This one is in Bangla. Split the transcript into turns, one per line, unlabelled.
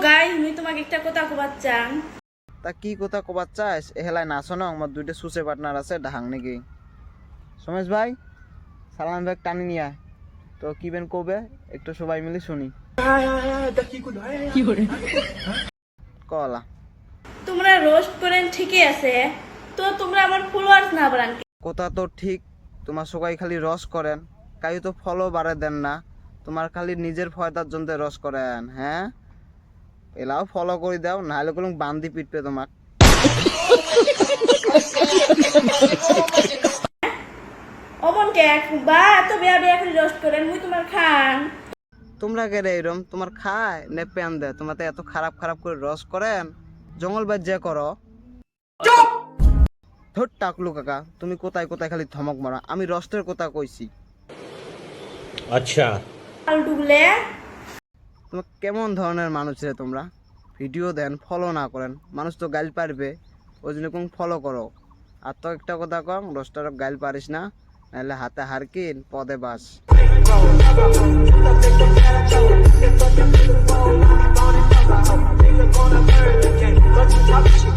গাই মুই তোমাকে একটা কথা কবার চাং।
তা কি কথা কবার চাস এ হেলায় নাচো না আমার দুইটা সুসে পার্টনার আছে ঢাং নাকি সমেশ ভাই সালাম ব্যাগ টানি নিয়ে তো কি বেন কবে একটু সবাই মিলে শুনি কলা
তোমরা রোস্ট করেন ঠিকই আছে, তো তোমরা আমার ফলোয়ার্স না বাড়ান।
কথা তো ঠিক তোমার সবাই খালি রস করেন কাই তো ফলো বাড়ে দেন না তোমার খালি নিজের ফয়দার জন্য রস করেন হ্যাঁ এলাও ফলো করে দাও নাহলে কোনো বান্দি পিটবে তোমার
অমনকে বা এত বেয়া বেয়া করে রোস্ট করেন মুই তোমার খান।
তোমরা কে রে এরম তোমার খায় নে প্যান দেয় তোমার এত খারাপ খারাপ করে রস করেন জঙ্গল বাদ যে করো ধর টাকলু কাকা তুমি কোথায় কোথায় খালি ধমক মারা আমি রস্টের কথা কইছি
আচ্ছা
আলটুগুলে
তোমার কেমন ধরনের মানুষ রে তোমরা ভিডিও দেন ফলো না করেন মানুষ তো গাইল পারবে ওই জন্য কোন ফলো করো আর তো একটা কথা কম রস্টার গাইল পারিস না নাহলে হাতে হারকিন পদে বাস